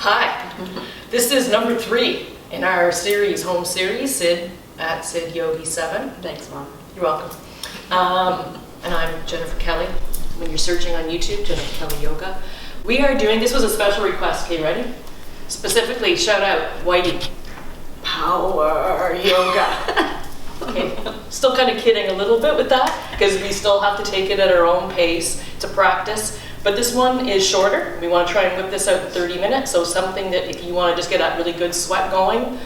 Hi, this is number 3 in our series, home series, Sid at Sid Yogi 7. Thanks, Mom. You're welcome. And I'm Jennifer Kelly. When you're searching on YouTube, Jennifer Kelly Yoga. We are doing, this was a special request, okay, ready? Specifically, shout out, Whitey, power yoga. Okay, still kind of kidding a little bit with that, because we still have to take it at our own pace to practice. But this one is shorter. We want to try and whip this out in 30 minutes. So something that if you want to just get that really good sweat going in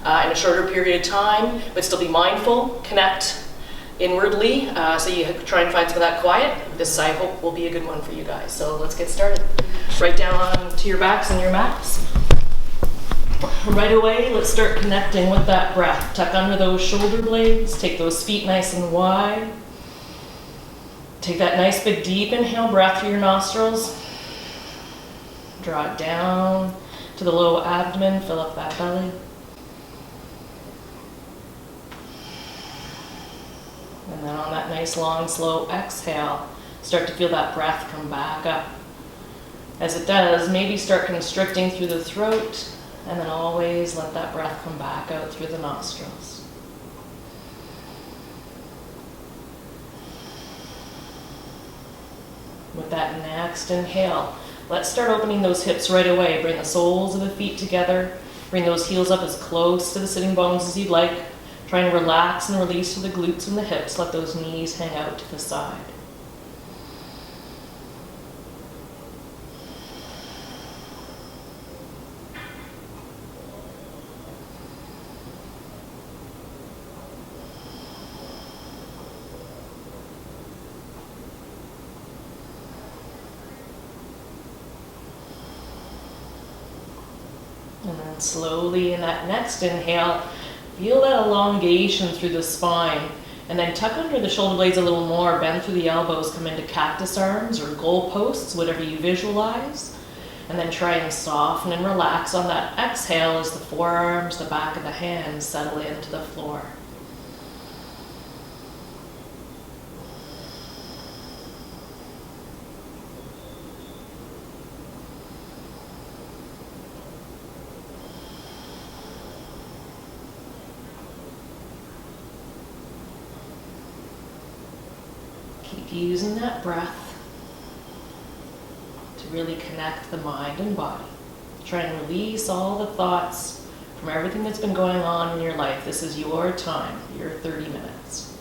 a shorter period of time, but still be mindful, connect inwardly. So you try and find some of that quiet. This, I hope, will be a good one for you guys. So let's get started. Right down onto your backs and your mats. Right away, let's start connecting with that breath. Tuck under those shoulder blades. Take those feet nice and wide. Take that nice big deep inhale breath through your nostrils. Draw it down to the low abdomen, fill up that belly. And then on that nice long slow exhale, start to feel that breath come back up. As it does, maybe start constricting through the throat, and then always let that breath come back out through the nostrils. With that next inhale, let's start opening those hips right away. Bring the soles of the feet together. Bring those heels up as close to the sitting bones as you'd like. Try and relax and release to the glutes and the hips. Let those knees hang out to the side. And then slowly in that next inhale, feel that elongation through the spine. And then tuck under the shoulder blades a little more, bend through the elbows, come into cactus arms or goalposts, whatever you visualize. And then try and soften and relax on that exhale as the forearms, the back of the hands settle into the floor. Keep using that breath to really connect the mind and body. Try and release all the thoughts from everything that's been going on in your life. This is your time, your 30 minutes.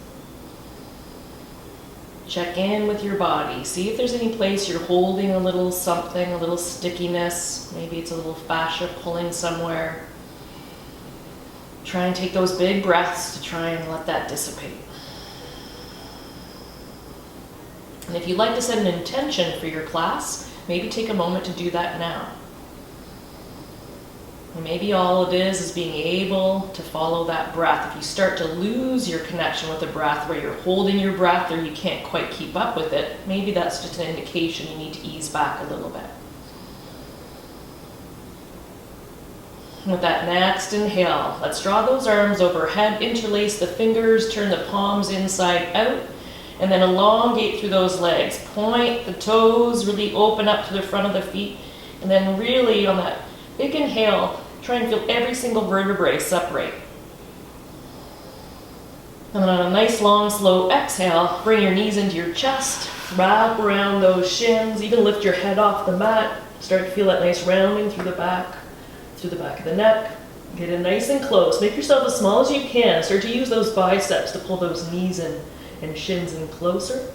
Check in with your body. See if there's any place you're holding a little something, a little stickiness. Maybe it's a little fascia pulling somewhere. Try and take those big breaths to try and let that dissipate. And if you'd like to set an intention for your class, maybe take a moment to do that now. And maybe all it is being able to follow that breath. If you start to lose your connection with the breath, where you're holding your breath or you can't quite keep up with it, maybe that's just an indication you need to ease back a little bit. With that next inhale, let's draw those arms overhead, interlace the fingers, turn the palms inside out. And then elongate through those legs. Point the toes, really open up to the front of the feet. And then really on that big inhale, try and feel every single vertebrae separate. And then on a nice long slow exhale, bring your knees into your chest, wrap around those shins, even lift your head off the mat. Start to feel that nice rounding through the back of the neck. Get in nice and close. Make yourself as small as you can. Start to use those biceps to pull those knees in and shins in closer.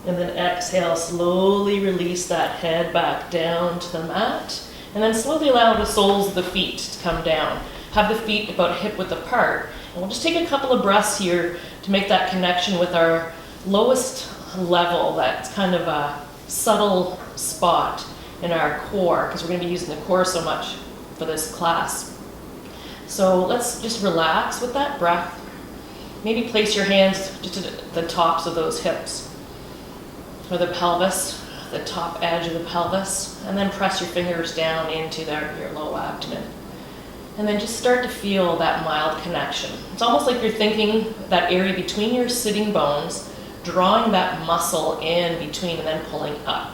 And then exhale, slowly release that head back down to the mat. And then slowly allow the soles of the feet to come down. Have the feet about hip width apart. And we'll just take a couple of breaths here to make that connection with our lowest level, that's kind of a subtle spot in our core, because we're going to be using the core so much for this class. So let's just relax with that breath. Maybe place your hands just at the tops of those hips, or the pelvis, the top edge of the pelvis, and then press your fingers down into your low abdomen. And then just start to feel that mild connection. It's almost like you're thinking that area between your sitting bones, drawing that muscle in between and then pulling up.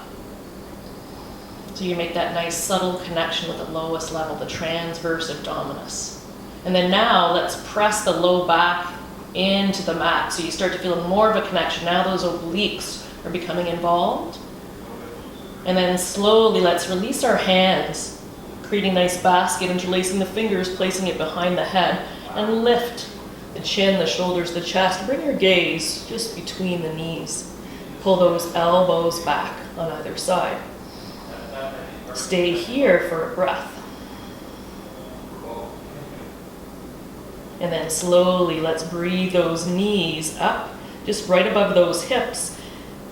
So you make that nice subtle connection with the lowest level, the transverse abdominis. And then now let's press the low back into the mat. So you start to feel more of a connection. Now those obliques are becoming involved. And then slowly let's release our hands, creating a nice basket, interlacing the fingers, placing it behind the head, and lift the chin, the shoulders, the chest. Bring your gaze just between the knees. Pull those elbows back on either side. Stay here for a breath. And then slowly let's breathe those knees up, just right above those hips,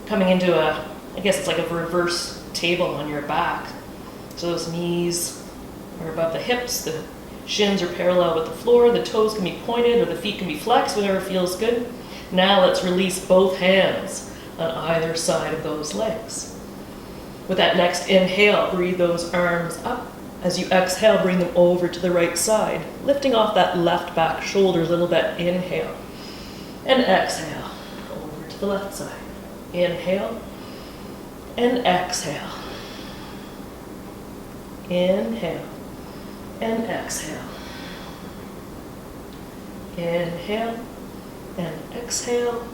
coming into I guess it's like a reverse table on your back. So those knees are above the hips, the shins are parallel with the floor, the toes can be pointed or the feet can be flexed, whatever feels good. Now let's release both hands on either side of those legs. With that next inhale, breathe those arms up. As you exhale, bring them over to the right side, lifting off that left back shoulder a little bit. Inhale and exhale, over to the left side. Inhale and exhale. Inhale and exhale. Inhale and exhale.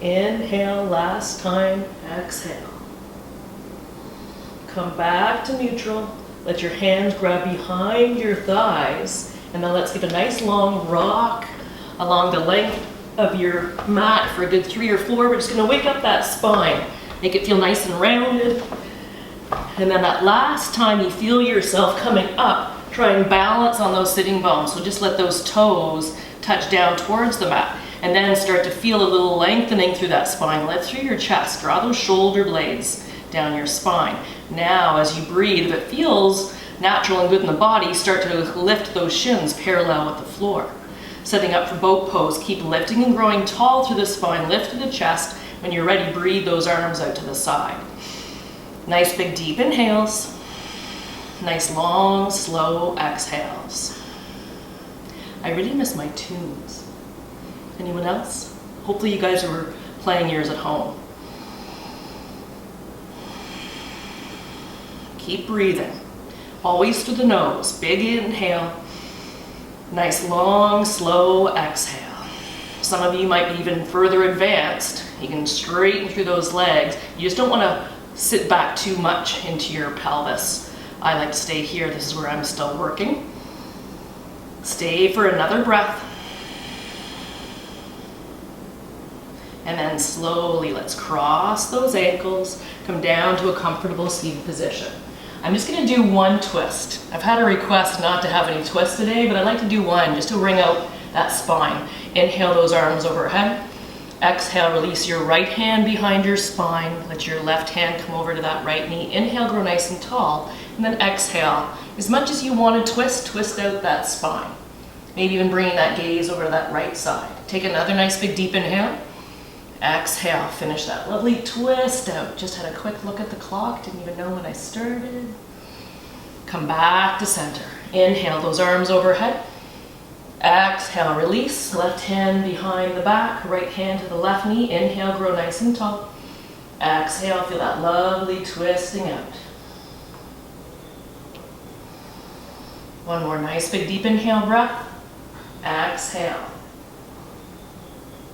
Inhale, last time, exhale. Come back to neutral. Let your hands grab behind your thighs. And then let's give a nice long rock along the length of your mat for a good 3 or 4. We're just gonna wake up that spine. Make it feel nice and rounded. And then that last time you feel yourself coming up, try and balance on those sitting bones. So just let those toes touch down towards the mat. And then start to feel a little lengthening through that spine. Lift through your chest. Draw those shoulder blades down your spine. Now, as you breathe, if it feels natural and good in the body, start to lift those shins parallel with the floor. Setting up for boat pose. Keep lifting and growing tall through the spine. Lift through the chest. When you're ready, breathe those arms out to the side. Nice big deep inhales. Nice long, slow exhales. I really miss my tunes. Anyone else? Hopefully you guys were playing yours at home. Keep breathing. Always through the nose. Big inhale. Nice long, slow exhale. Some of you might be even further advanced. You can straighten through those legs. You just don't want to sit back too much into your pelvis. I like to stay here. This is where I'm still working. Stay for another breath. And then slowly let's cross those ankles, come down to a comfortable seated position. I'm just gonna do one twist. I've had a request not to have any twists today, but I like to do one just to wring out that spine. Inhale those arms overhead. Exhale, release your right hand behind your spine. Let your left hand come over to that right knee. Inhale, grow nice and tall. And then exhale. As much as you want to twist out that spine. Maybe even bringing that gaze over to that right side. Take another nice big deep inhale. Exhale, finish that lovely twist out. Just had a quick look at the clock, didn't even know when I started. Come back to center. Inhale those arms overhead. Exhale, release. Left hand behind the back, right hand to the left knee. Inhale, grow nice and tall. Exhale, feel that lovely twisting out. One more nice big deep inhale breath. Exhale.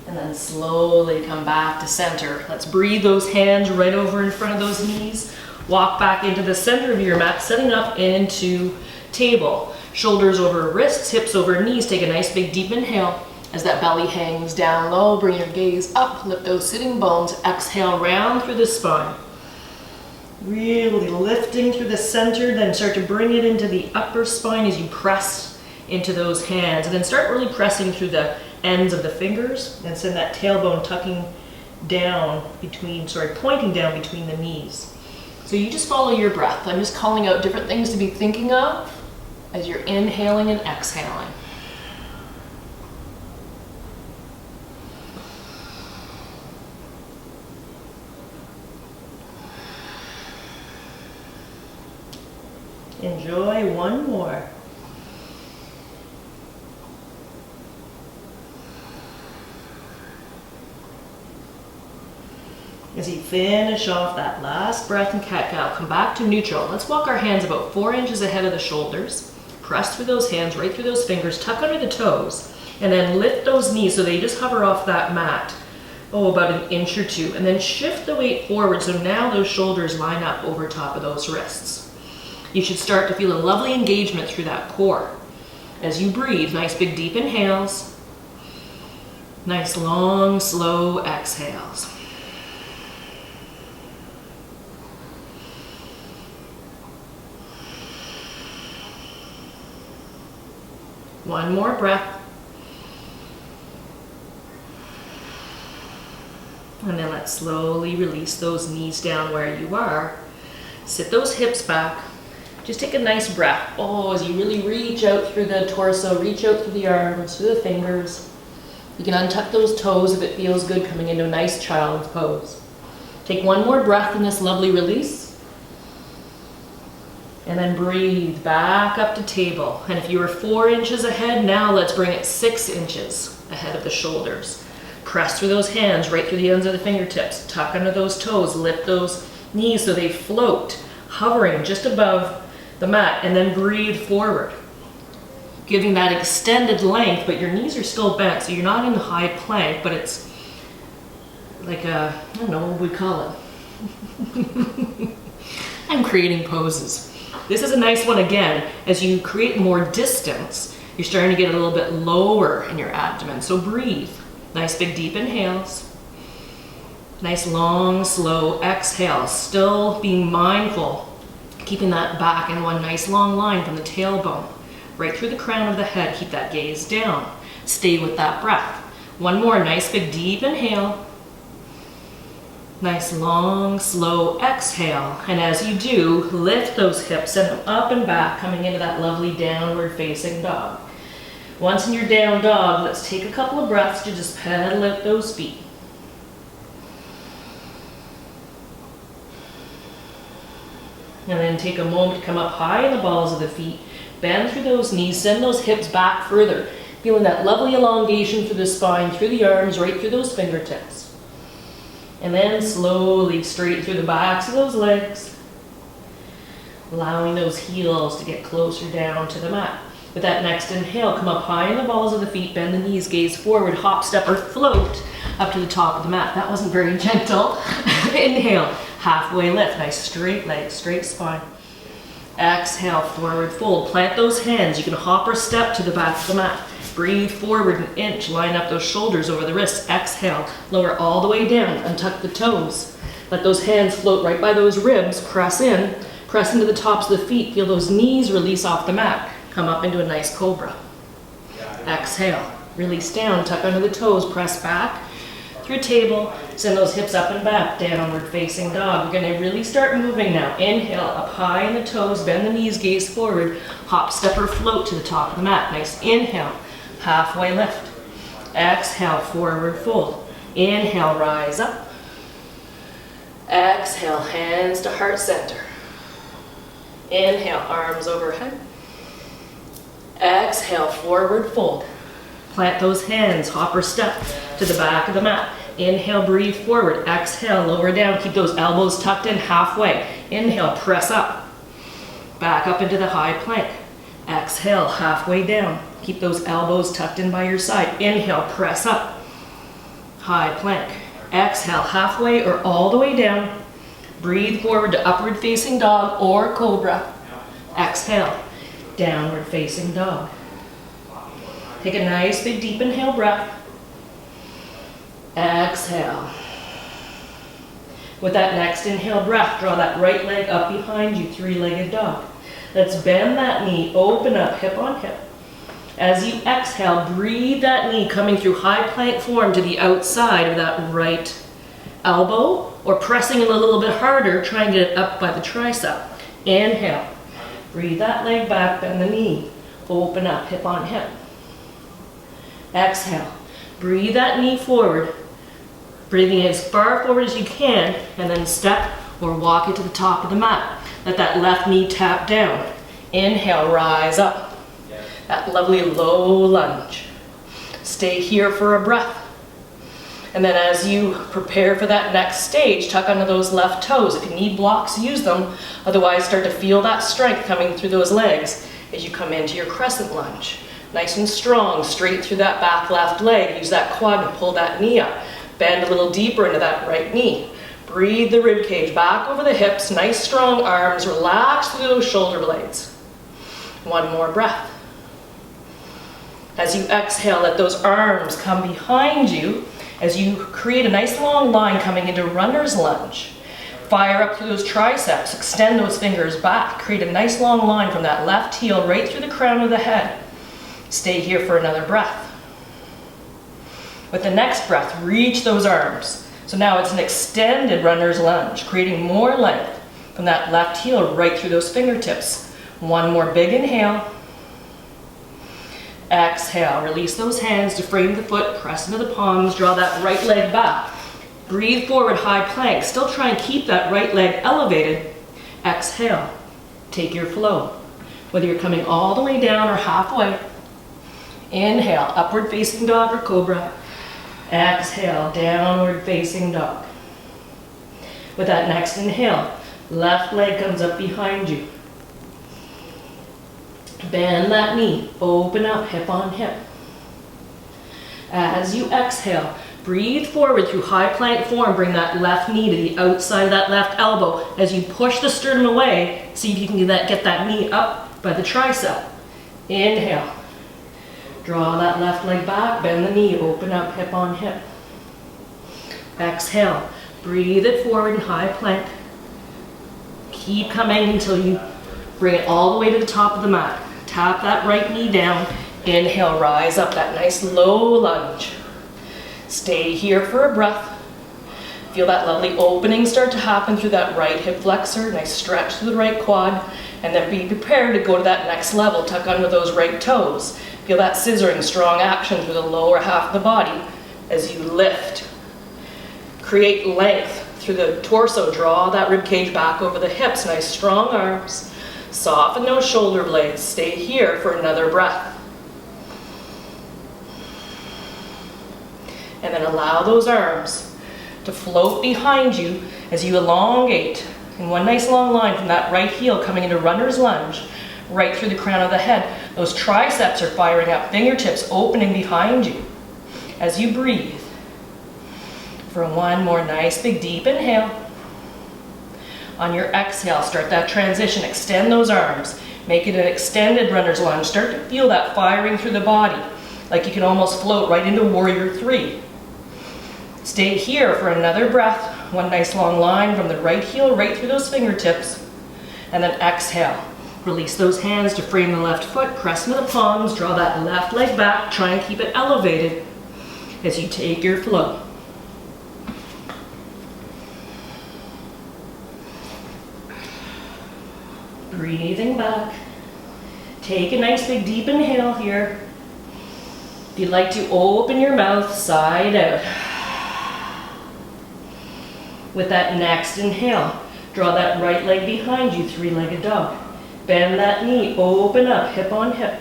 And then slowly come back to center. Let's breathe those hands right over in front of those knees. Walk back into the center of your mat, setting up into table. Shoulders over wrists, hips over knees. Take a nice big deep inhale. As that belly hangs down low, bring your gaze up, lift those sitting bones. Exhale, round through the spine. Really lifting through the center, then start to bring it into the upper spine as you press into those hands. And then start really pressing through the ends of the fingers and send that tailbone tucking down pointing down between the knees. So you just follow your breath. I'm just calling out different things to be thinking of as you're inhaling and exhaling. Enjoy one more. As you finish off that last breath in cat-cow, come back to neutral. Let's walk our hands about 4 inches ahead of the shoulders. Press through those hands, right through those fingers, tuck under the toes, and then lift those knees so they just hover off that mat. About an inch or two, and then shift the weight forward so now those shoulders line up over top of those wrists. You should start to feel a lovely engagement through that core. As you breathe, nice big deep inhales, nice long slow exhales. One more breath. And then let's slowly release those knees down where you are. Sit those hips back. Just take a nice breath. As you really reach out through the torso, reach out through the arms, through the fingers. You can untuck those toes if it feels good, coming into a nice child's pose. Take one more breath in this lovely release. And then breathe back up to table. And if you were 4 inches ahead, now let's bring it 6 inches ahead of the shoulders. Press through those hands, right through the ends of the fingertips. Tuck under those toes, lift those knees so they float, hovering just above the mat, and then breathe forward. Giving that extended length, but your knees are still bent, so you're not in the high plank, but it's like a, I don't know what we call it. I'm creating poses. This is a nice one again. As you create more distance, you're starting to get a little bit lower in your abdomen, so breathe. Nice big deep inhales. Nice long slow exhales. Still being mindful, keeping that back in one nice long line from the tailbone. Right through the crown of the head, keep that gaze down. Stay with that breath. One more nice big deep inhale. Nice long slow exhale. And as you do, lift those hips, send them up and back, coming into that lovely downward facing dog. Once in your down dog, let's take a couple of breaths to just pedal out those feet. And then take a moment to come up high in the balls of the feet, bend through those knees, send those hips back further, feeling that lovely elongation through the spine, through the arms, right through those fingertips. And then slowly straight through the backs of those legs, allowing those heels to get closer down to the mat. With that next inhale, come up high in the balls of the feet, bend the knees, gaze forward, hop, step, or float up to the top of the mat. That wasn't very gentle. Inhale, halfway lift, nice straight legs, straight spine. Exhale, forward fold. Plant those hands. You can hop or step to the back of the mat. Breathe forward an inch, line up those shoulders over the wrists. Exhale, lower all the way down, untuck the toes. Let those hands float right by those ribs, press into the tops of the feet. Feel those knees release off the mat. Come up into a nice cobra. Exhale, release down, tuck under the toes, press back through table, send those hips up and back, downward facing dog. We're gonna really start moving now. Inhale, up high in the toes, bend the knees, gaze forward, hop, step, or float to the top of the mat. Nice inhale, halfway lift. Exhale, forward fold. Inhale, rise up. Exhale, hands to heart center. Inhale, arms overhead. Exhale, forward fold. Plant those hands, hop or step to the back of the mat. Inhale, breathe forward. Exhale, lower down. Keep those elbows tucked in halfway. Inhale, press up. Back up into the high plank. Exhale, halfway down. Keep those elbows tucked in by your side. Inhale, press up. High plank. Exhale, halfway or all the way down. Breathe forward to upward facing dog or cobra. Exhale, downward facing dog. Take a nice big deep inhale breath. Exhale. With that next inhale breath, draw that right leg up behind you, three-legged dog. Let's bend that knee, open up, hip on hip. As you exhale, breathe that knee coming through high plank form to the outside of that right elbow, or pressing in a little bit harder, try and get it up by the tricep. Inhale. Breathe that leg back, bend the knee. Open up, hip on hip. Exhale. Breathe that knee forward, breathing as far forward as you can, and then step or walk it to the top of the mat. Let that left knee tap down. Inhale, rise up. That lovely low lunge. Stay here for a breath. And then as you prepare for that next stage, tuck under those left toes. If you need blocks, use them. Otherwise, start to feel that strength coming through those legs as you come into your crescent lunge. Nice and strong, straight through that back left leg. Use that quad to pull that knee up. Bend a little deeper into that right knee. Breathe the rib cage back over the hips. Nice strong arms. Relax through those shoulder blades. One more breath. As you exhale, let those arms come behind you as you create a nice long line coming into runner's lunge. Fire up through those triceps, extend those fingers back, create a nice long line from that left heel right through the crown of the head. Stay here for another breath. With the next breath, reach those arms. So now it's an extended runner's lunge, creating more length from that left heel right through those fingertips. One more big inhale. Exhale, release those hands to frame the foot, press into the palms, draw that right leg back. Breathe forward, high plank. Still try and keep that right leg elevated. Exhale, take your flow. Whether you're coming all the way down or halfway. Inhale, upward facing dog or cobra. Exhale, downward facing dog. With that next inhale, left leg comes up behind you. Bend that knee, open up, hip on hip. As you exhale, breathe forward through high plank form. Bring that left knee to the outside of that left elbow. As you push the sternum away, see if you can get that knee up by the tricep. Inhale. Draw that left leg back, bend the knee, open up, hip on hip. Exhale, breathe it forward in high plank. Keep coming until you bring it all the way to the top of the mat. Tap that right knee down. Inhale, rise up, that nice low lunge. Stay here for a breath. Feel that lovely opening start to happen through that right hip flexor. Nice stretch through the right quad. And then be prepared to go to that next level. Tuck under those right toes. Feel that scissoring, strong action through the lower half of the body as you lift. Create length through the torso. Draw that rib cage back over the hips. Nice strong arms. Soften those shoulder blades. Stay here for another breath. And then allow those arms to float behind you as you elongate in one nice long line from that right heel coming into runner's lunge, right through the crown of the head. Those triceps are firing up, fingertips opening behind you as you breathe. For one more nice big deep inhale. On your exhale, start that transition, extend those arms, make it an extended runner's lunge. Start to feel that firing through the body, like you can almost float right into warrior three. Stay here for another breath, one nice long line from the right heel right through those fingertips, and then exhale. Release those hands to frame the left foot, press into the palms, draw that left leg back, try and keep it elevated as you take your flow. Breathing back. Take a nice big deep inhale here. If you'd like to open your mouth side out. With that next inhale, draw that right leg behind you, three-legged dog. Bend that knee, open up, hip on hip.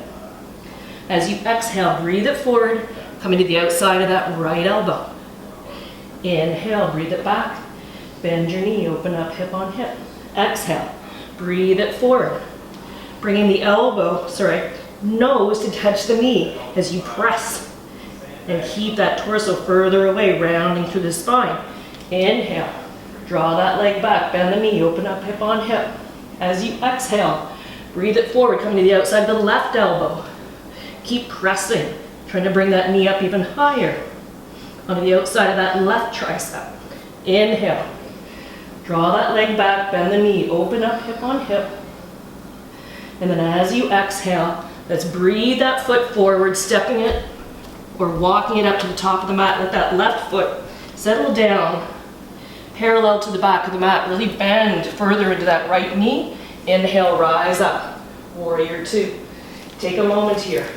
As you exhale, breathe it forward, coming to the outside of that right elbow. Inhale, breathe it back. Bend your knee, open up, hip on hip. Exhale. Breathe it forward. Bringing the nose to touch the knee as you press. And keep that torso further away, rounding through the spine. Inhale. Draw that leg back, bend the knee, open up, hip on hip. As you exhale, breathe it forward, coming to the outside of the left elbow. Keep pressing, trying to bring that knee up even higher. Onto the outside of that left tricep. Inhale. Draw that leg back, bend the knee, open up, hip on hip. And then as you exhale, let's breathe that foot forward, stepping it or walking it up to the top of the mat. Let that left foot settle down, parallel to the back of the mat. Really bend further into that right knee. Inhale, rise up. Warrior two. Take a moment here.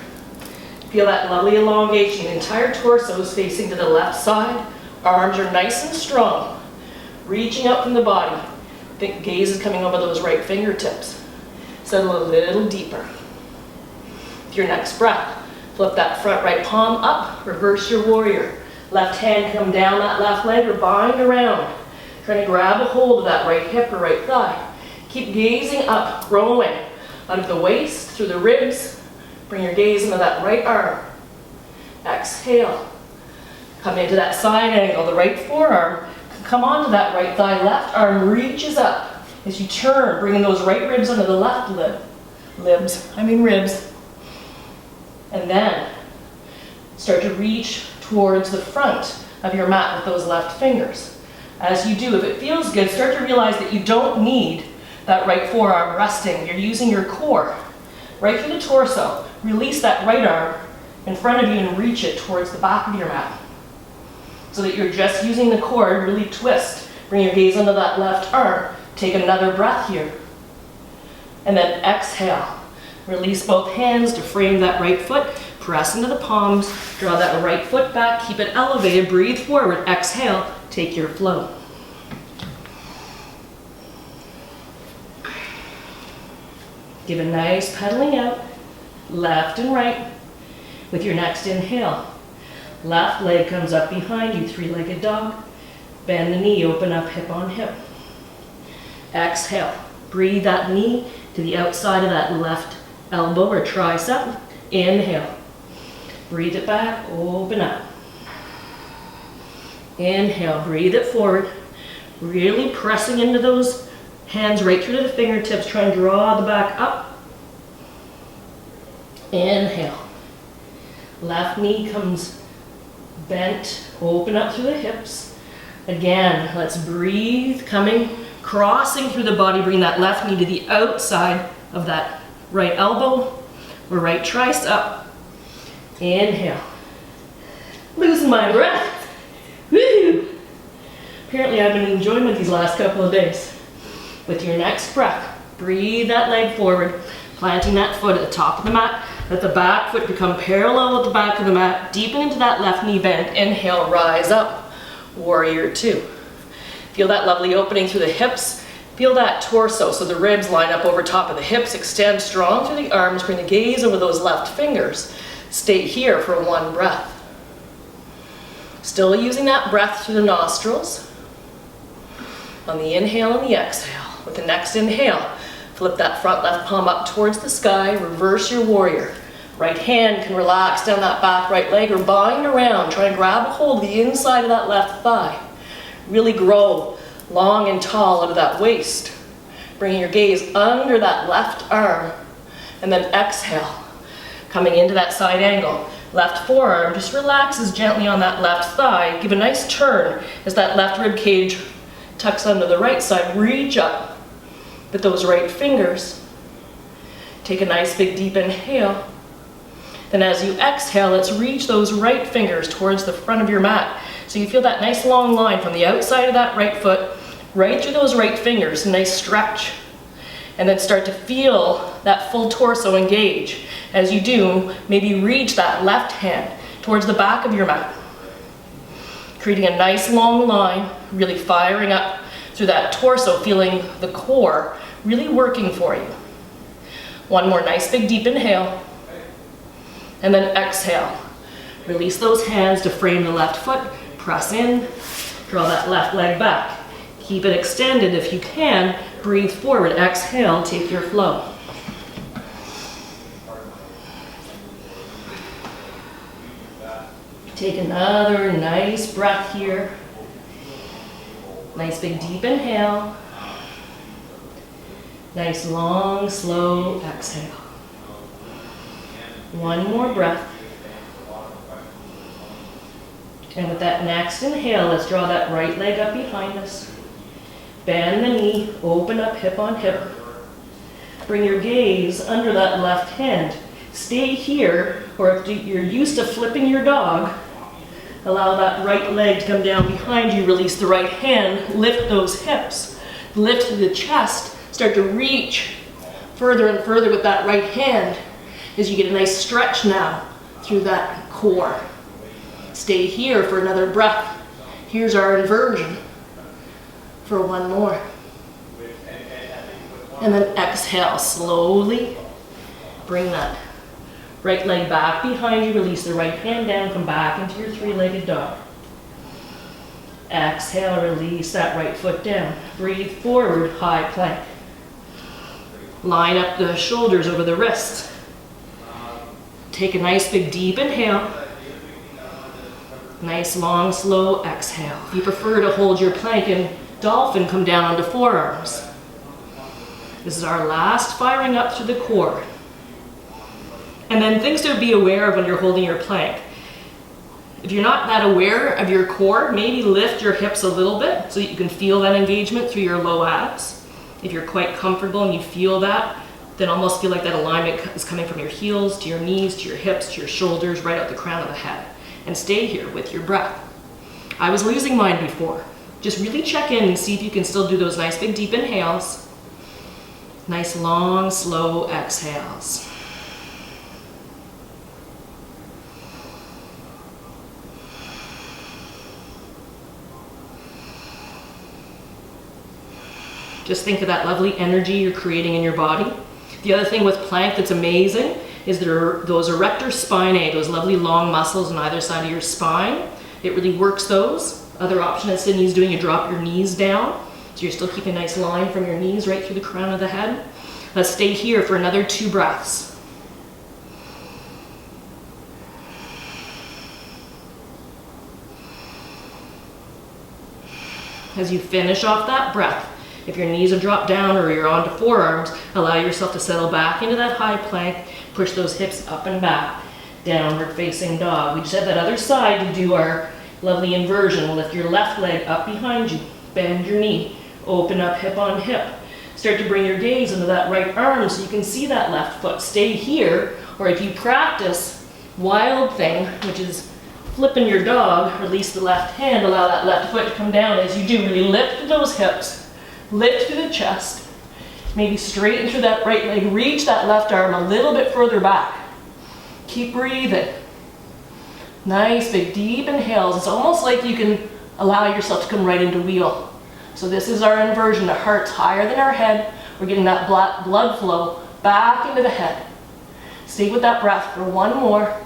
Feel that lovely elongation. The entire torso is facing to the left side. Arms are nice and strong. Reaching out from the body. Gaze is coming over those right fingertips. Settle a little deeper. With your next breath, flip that front right palm up, reverse your warrior. Left hand come down that left leg or bind around. Trying to grab a hold of that right hip or right thigh. Keep gazing up, growing out of the waist, through the ribs. Bring your gaze into that right arm. Exhale. Come into that side angle. The right forearm can come onto that right thigh. Left arm reaches up as you turn, bringing those right ribs under the left ribs. And then start to reach towards the front of your mat with those left fingers. As you do, if it feels good, start to realize that you don't need that right forearm resting. You're using your core right through the torso. Release that right arm in front of you and reach it towards the back of your mat. So that you're just using the core, really twist. Bring your gaze under that left arm. Take another breath here. And then exhale. Release both hands to frame that right foot. Press into the palms. Draw that right foot back. Keep it elevated. Breathe forward. Exhale. Take your flow. Give a nice pedaling out, left and right. With your next inhale, left leg comes up behind you, three-legged dog. Bend the knee, open up hip on hip. Exhale, breathe that knee to the outside of that left elbow or tricep. Inhale, breathe it back, open up. Inhale, breathe it forward. Really pressing into those hands right through to the fingertips. Try and draw the back up. Inhale. Left knee comes bent, open up through the hips. Again, let's breathe, crossing through the body. Bring that left knee to the outside of that right elbow or right tricep. Inhale. Losing my breath. Woo! Apparently I've been enjoying it these last couple of days. With your next breath, breathe that leg forward, planting that foot at the top of the mat. Let the back foot become parallel with the back of the mat. Deepen into that left knee bend. Inhale, rise up. Warrior two. Feel that lovely opening through the hips. Feel that torso, so the ribs line up over top of the hips. Extend strong through the arms. Bring the gaze over those left fingers. Stay here for one breath. Still using that breath through the nostrils. On the inhale and the exhale. With the next inhale, flip that front left palm up towards the sky. Reverse your warrior. Right hand can relax down that back right leg or bind around. Try and grab a hold of the inside of that left thigh. Really grow long and tall out of that waist. Bringing your gaze under that left arm. And then exhale. Coming into that side angle. Left forearm just relaxes gently on that left thigh. Give a nice turn as that left rib cage tucks under the right side. Reach up with those right fingers. Take a nice big deep inhale. Then as you exhale, let's reach those right fingers towards the front of your mat. So you feel that nice long line from the outside of that right foot, right through those right fingers, nice stretch. And then start to feel that full torso engage. As you do, maybe reach that left hand towards the back of your mat. Creating a nice long line, really firing up through that torso, feeling the core really working for you. One more nice big deep inhale. And then exhale. Release those hands to frame the left foot. Press in, draw that left leg back. Keep it extended if you can. Breathe forward, exhale, take your flow. Take another nice breath here. Nice big deep inhale. Nice long, slow exhale. One more breath. And with that next inhale, let's draw that right leg up behind us. Bend the knee, open up hip on hip. Bring your gaze under that left hand. Stay here, or if you're used to flipping your dog, allow that right leg to come down behind you. Release the right hand, lift those hips. Lift the chest, start to reach further and further with that right hand as you get a nice stretch now through that core. Stay here for another breath. Here's our inversion for one more. And then exhale slowly. Bring that right leg back behind you. Release the right hand down. Come back into your three-legged dog. Exhale, release that right foot down. Breathe forward, high plank. Line up the shoulders over the wrists. Take a nice big deep inhale. Nice long slow exhale. If you prefer to hold your plank and dolphin, come down onto forearms. This is our last firing up through the core. And then things to be aware of when you're holding your plank. If you're not that aware of your core, maybe lift your hips a little bit so that you can feel that engagement through your low abs. If you're quite comfortable and you feel that, then almost feel like that alignment is coming from your heels to your knees, to your hips, to your shoulders, right out the crown of the head. And stay here with your breath. I was losing mine before. Just really check in and see if you can still do those nice big deep inhales. Nice long slow exhales. Just think of that lovely energy you're creating in your body. The other thing with plank that's amazing is there are those erector spinae, those lovely long muscles on either side of your spine. It really works those. Other option that Sydney's doing, you drop your knees down. So you're still keeping a nice line from your knees right through the crown of the head. Let's stay here for another 2 breaths. As you finish off that breath, if your knees have dropped down or you're onto forearms, allow yourself to settle back into that high plank. Push those hips up and back. Downward facing dog. We just have that other side to do our lovely inversion. We'll lift your left leg up behind you. Bend your knee. Open up hip on hip. Start to bring your gaze into that right arm so you can see that left foot. Stay here, or if you practice wild thing, which is flipping your dog, release the left hand, allow that left foot to come down as you do. Really lift those hips. Lift through the chest, maybe straighten through that right leg, reach that left arm a little bit further back. Keep breathing. Nice big deep inhales. It's almost like you can allow yourself to come right into wheel. So this is our inversion. The heart's higher than our head. We're getting that blood flow back into the head. Stay with that breath for 1 more.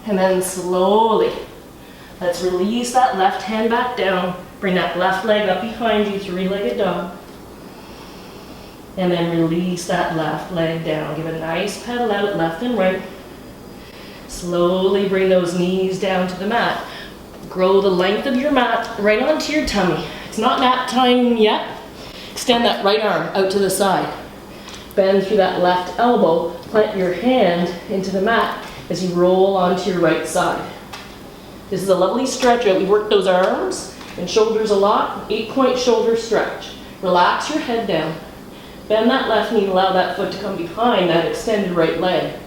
And then slowly, let's release that left hand back down. Bring that left leg up behind you, 3-legged dog. And then release that left leg down. Give a nice pedal out, left and right. Slowly bring those knees down to the mat. Grow the length of your mat right onto your tummy. It's not nap time yet. Extend that right arm out to the side. Bend through that left elbow. Plant your hand into the mat as you roll onto your right side. This is a lovely stretch out. We work those arms and shoulders a lot. 8-point shoulder stretch. Relax your head down. Bend that left knee, allow that foot to come behind that extended right leg.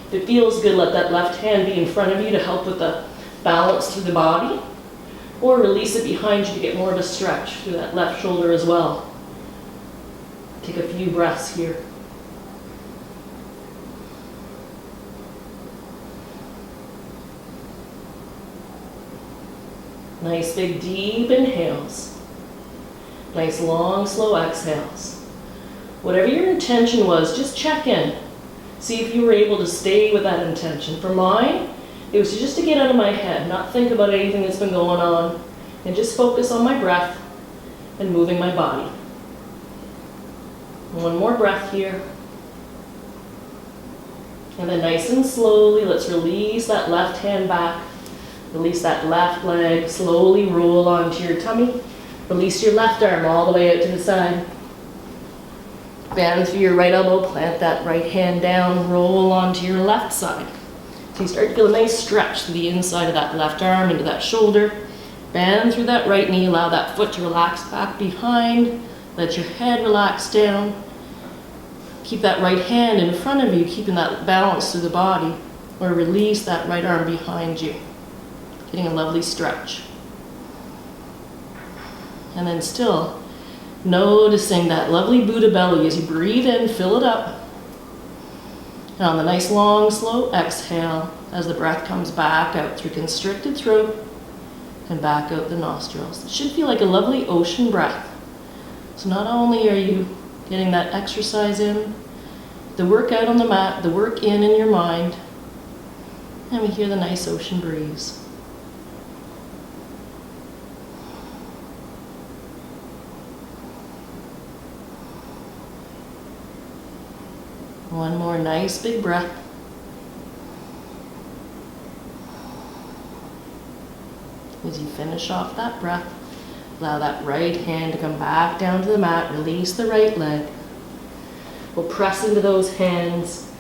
If it feels good, let that left hand be in front of you to help with the balance through the body. Or release it behind you to get more of a stretch through that left shoulder as well. Take a few breaths here. Nice big deep inhales. Nice long slow exhales. Whatever your intention was, just check in. See if you were able to stay with that intention. For mine, it was just to get out of my head, not think about anything that's been going on, and just focus on my breath and moving my body. 1 more breath here. And then nice and slowly, let's release that left hand back. Release that left leg, slowly roll onto your tummy. Release your left arm all the way out to the side. Bend through your right elbow, plant that right hand down, roll onto your left side. So you start to feel a nice stretch through the inside of that left arm into that shoulder. Bend through that right knee, allow that foot to relax back behind. Let your head relax down. Keep that right hand in front of you, keeping that balance through the body. Or release that right arm behind you. Getting a lovely stretch. And then still noticing that lovely Buddha belly as you breathe in, fill it up. And on the nice long slow exhale, as the breath comes back out through constricted throat and back out the nostrils. It should feel like a lovely ocean breath. So not only are you getting that exercise in, the work out on the mat, the work in your mind, and we hear the nice ocean breeze. One more nice big breath. As you finish off that breath, allow that right hand to come back down to the mat. Release the right leg. We'll press into those hands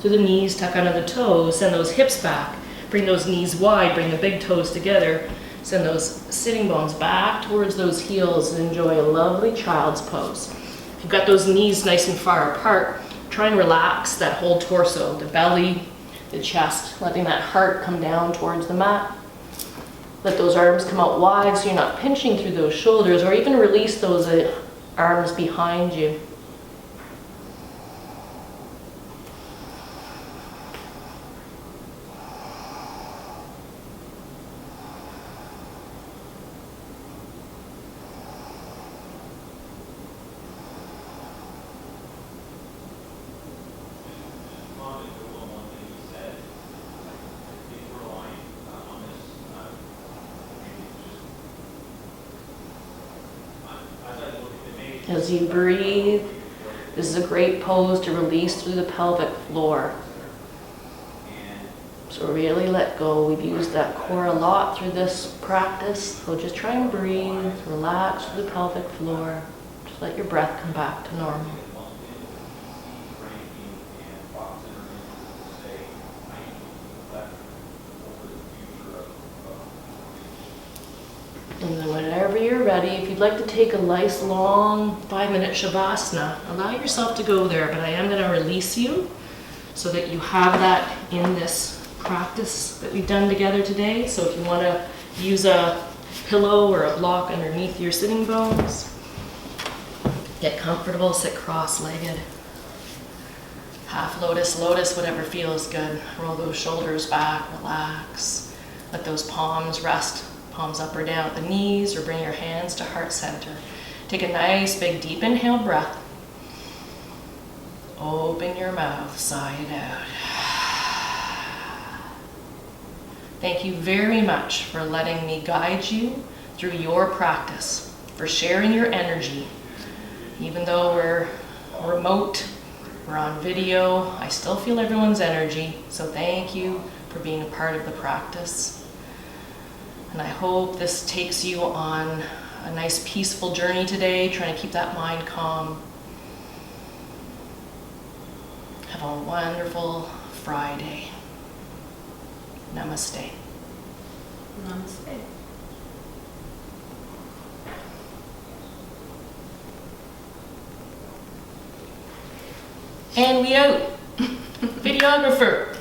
through the knees, tuck under the toes, send those hips back. Bring those knees wide, bring the big toes together. Send those sitting bones back towards those heels and enjoy a lovely child's pose. If you've got those knees nice and far apart, try and relax that whole torso, the belly, the chest, letting that heart come down towards the mat. Let those arms come out wide so you're not pinching through those shoulders, or even release those arms behind you. As you breathe, this is a great pose to release through the pelvic floor. So really let go. We've used that core a lot through this practice. So just try and breathe, relax through the pelvic floor. Just let your breath come back to normal. And then whenever you're ready, if you'd like to take a nice long 5-minute Shavasana, allow yourself to go there, but I am going to release you so that you have that in this practice that we've done together today. So if you want to use a pillow or a block underneath your sitting bones, get comfortable, sit cross-legged. Half lotus, lotus, whatever feels good. Roll those shoulders back, relax. Let those palms rest. Palms up or down at the knees, or bring your hands to heart center. Take a nice big deep inhale breath. Open your mouth, sigh it out. Thank you very much for letting me guide you through your practice, for sharing your energy. Even though we're remote, we're on video, I still feel everyone's energy. So thank you for being a part of the practice. And I hope this takes you on a nice peaceful journey today, trying to keep that mind calm. Have a wonderful Friday. Namaste. Namaste. And we out. Videographer.